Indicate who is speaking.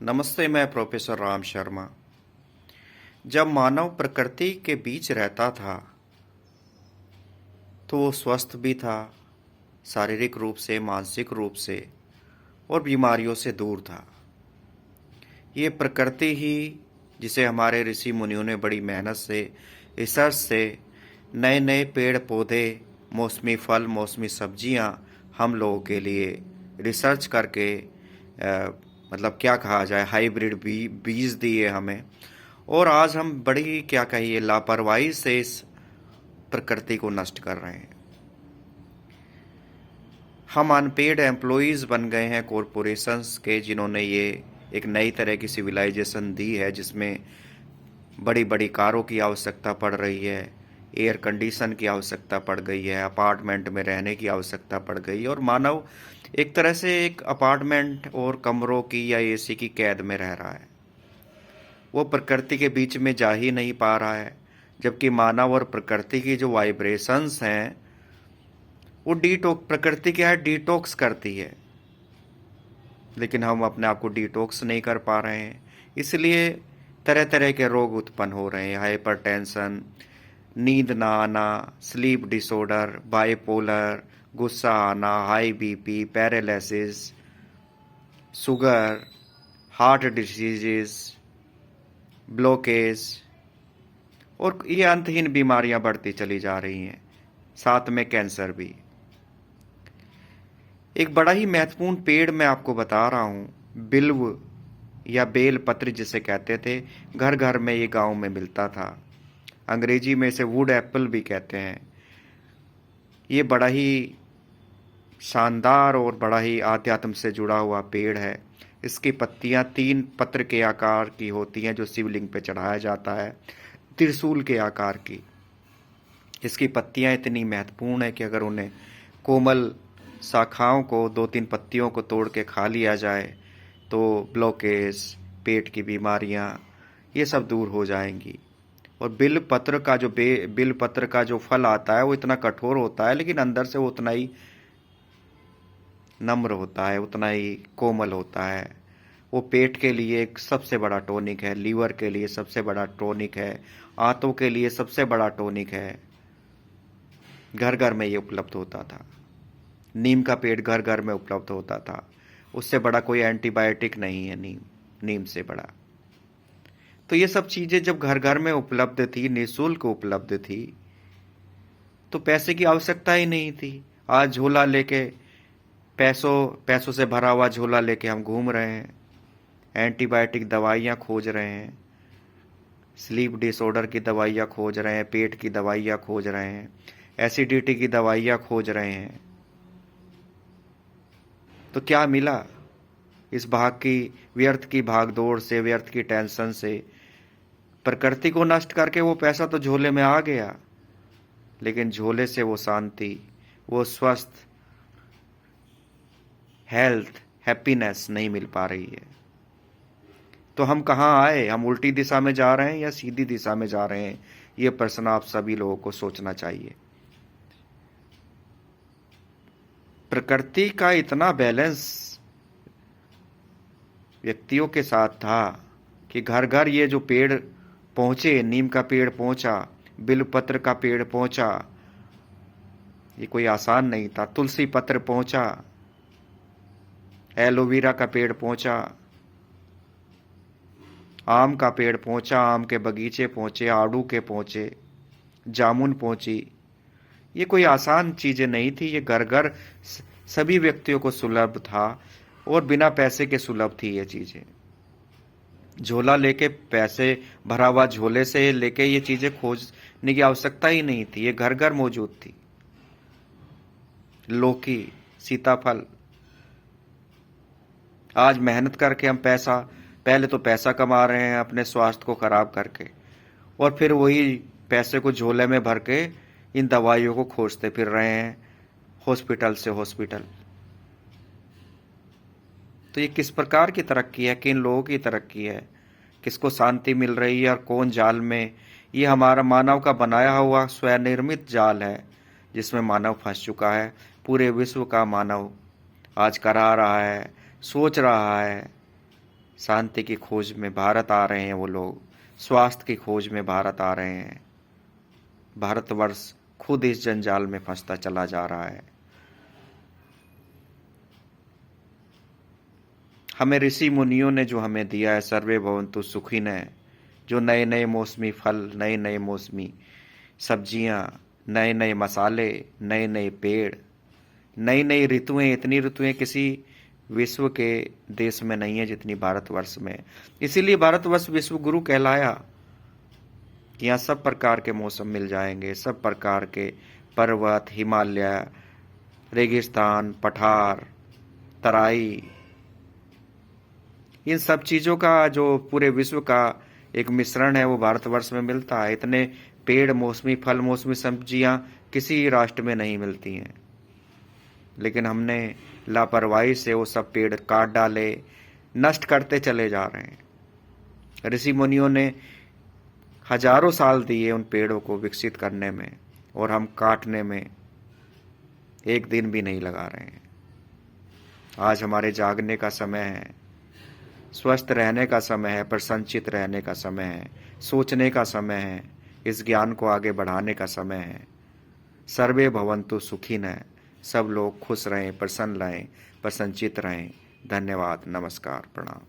Speaker 1: नमस्ते। मैं प्रोफेसर राम शर्मा। जब मानव प्रकृति के बीच रहता था तो वो स्वस्थ भी था, शारीरिक रूप से, मानसिक रूप से, और बीमारियों से दूर था। ये प्रकृति ही, जिसे हमारे ऋषि मुनियों ने बड़ी मेहनत से, रिसर्च से नए नए पेड़ पौधे, मौसमी फल, मौसमी सब्जियां हम लोगों के लिए रिसर्च करके मतलब क्या कहा जाए, हाइब्रिड बीज दिए हमें। और आज हम बड़ी क्या कहिए लापरवाही से इस प्रकृति को नष्ट कर रहे हैं। हम अनपेड एम्प्लॉयज़ बन गए हैं कॉरपोरेशंस के, जिन्होंने ये एक नई तरह की सिविलाइजेशन दी है, जिसमें बड़ी बड़ी कारों की आवश्यकता पड़ रही है, एयर कंडीशन की आवश्यकता पड़ गई है, अपार्टमेंट में रहने की आवश्यकता पड़ गई है, और मानव एक तरह से एक अपार्टमेंट और कमरों की या एसी की कैद में रह रहा है। वो प्रकृति के बीच में जा ही नहीं पा रहा है, जबकि मानव और प्रकृति की जो वाइब्रेशंस हैं वो प्रकृति क्या है, डिटॉक्स करती है, लेकिन हम अपने आप को डिटॉक्स नहीं कर पा रहे हैं। इसलिए तरह तरह के रोग उत्पन्न हो रहे हैं, हाइपरटेंशन, नींद ना आना, स्लीप डिसऑर्डर, बाइपोलर, गुस्सा आना, high BP, paralysis, sugar, heart diseases, blockage, और ये अंतहीन बीमारियां बढ़ती चली जा रही हैं, साथ में कैंसर भी। एक बड़ा ही महत्वपूर्ण पेड़ मैं आपको बता रहा हूँ, बिल्व या बेल पत्र जिसे कहते थे। घर घर में ये गांव में मिलता था। अंग्रेजी में इसे वुड एप्पल भी कहते हैं। ये बड़ा ही शानदार और बड़ा ही आध्यात्म से जुड़ा हुआ पेड़ है। इसकी पत्तियां 3 पत्र के आकार की होती हैं, जो शिवलिंग पे चढ़ाया जाता है, त्रिशूल के आकार की। इसकी पत्तियां इतनी महत्वपूर्ण है कि अगर उन्हें कोमल शाखाओं को, 2-3 पत्तियों को तोड़ के खा लिया जाए तो ब्लॉकेज, पेट की बीमारियां, ये सब दूर हो जाएंगी। और बिल पत्र का जो फल आता है वो इतना कठोर होता है, लेकिन अंदर से वो उतना ही नम्र होता है, उतना ही कोमल होता है। वो पेट के लिए एक सबसे बड़ा टॉनिक है, लीवर के लिए सबसे बड़ा टॉनिक है, आंतों के लिए सबसे बड़ा टॉनिक है। घर घर में ये उपलब्ध होता था। नीम का पेड़ घर घर में उपलब्ध होता था। उससे बड़ा कोई एंटीबायोटिक नहीं है नीम से बड़ा। तो ये सब चीजें जब घर घर में उपलब्ध थी, निःशुल्क उपलब्ध थी, तो पैसे की आवश्यकता ही नहीं थी। आज झोला लेके, पैसों से भरा हुआ झोला लेके हम घूम रहे हैं, एंटीबायोटिक दवाइयाँ खोज रहे हैं, स्लीप डिसऑर्डर की दवाइयाँ खोज रहे हैं, पेट की दवाइयाँ खोज रहे हैं, एसिडिटी की दवाइयाँ खोज रहे हैं। तो क्या मिला? इस व्यर्थ की भागदौड़ से, व्यर्थ की टेंशन से, प्रकृति को नष्ट करके वो पैसा तो झोले में आ गया, लेकिन झोले से वो शांति, वो स्वस्थ, हेल्थ, हैप्पीनेस नहीं मिल पा रही है। तो हम कहाँ आए? हम उल्टी दिशा में जा रहे हैं या सीधी दिशा में जा रहे हैं? ये प्रश्न आप सभी लोगों को सोचना चाहिए। प्रकृति का इतना बैलेंस व्यक्तियों के साथ था कि घर घर ये जो पेड़ पहुंचे, नीम का पेड़ पहुंचा, बिल्वपत्र का पेड़ पहुंचा, ये कोई आसान नहीं था। तुलसी पत्र पहुंचा, एलोवेरा का पेड़ पहुंचा, आम का पेड़ पहुंचा, आम के बगीचे पहुंचे, आड़ू के पहुंचे, जामुन पहुंची। ये कोई आसान चीजें नहीं थी। ये घर घर सभी व्यक्तियों को सुलभ था, और बिना पैसे के सुलभ थी ये चीजें। झोला लेके, पैसे भरा हुआ झोले से लेके ये चीजें खोजने की आवश्यकता ही नहीं थी, ये घर घर मौजूद थी। लौकी, सीताफल, आज मेहनत करके हम पहले तो पैसा कमा रहे हैं अपने स्वास्थ्य को खराब करके, और फिर वही पैसे को झोले में भर के इन दवाइयों को खोजते फिर रहे हैं हॉस्पिटल से हॉस्पिटल। तो ये किस प्रकार की तरक्की है, किन लोगों की तरक्की है, किसको शांति मिल रही है और कौन जाल में? ये हमारा मानव का बनाया हुआ स्वनिर्मित जाल है, जिसमें मानव फंस चुका है। पूरे विश्व का मानव आज करा रहा है, सोच रहा है शांति की खोज में भारत आ रहे हैं वो लोग, स्वास्थ्य की खोज में भारत आ रहे हैं। भारतवर्ष खुद इस जंजाल में फंसता चला जा रहा है। हमें ऋषि मुनियों ने जो हमें दिया है, सर्वे भवन्तु सुखिनः, जो नए नए मौसमी फल, नए नए मौसमी सब्जियां, नए नए मसाले, नए नए पेड़, नई नई ऋतुएं, इतनी ऋतुएं किसी विश्व के देश में नहीं है जितनी भारतवर्ष में। इसीलिए भारतवर्ष विश्व गुरु कहलाया कि यहाँ सब प्रकार के मौसम मिल जाएंगे, सब प्रकार के पर्वत, हिमालय, रेगिस्तान, पठार, तराई, इन सब चीज़ों का जो पूरे विश्व का एक मिश्रण है वो भारतवर्ष में मिलता है। इतने पेड़, मौसमी फल, मौसमी सब्जियां किसी राष्ट्र में नहीं मिलती हैं, लेकिन हमने लापरवाही से वो सब पेड़ काट डाले, नष्ट करते चले जा रहे हैं। ऋषि मुनियों ने हजारों साल दिए उन पेड़ों को विकसित करने में, और हम काटने में एक दिन भी नहीं लगा रहे हैं। आज हमारे जागने का समय है, स्वस्थ रहने का समय है, प्रसन्नचित रहने का समय है, सोचने का समय है, इस ज्ञान को आगे बढ़ाने का समय है। सर्वे भवन्तु सुखिनः, सब लोग खुश रहें, प्रसन्न रहें, प्रसन्नचित रहें। धन्यवाद, नमस्कार, प्रणाम।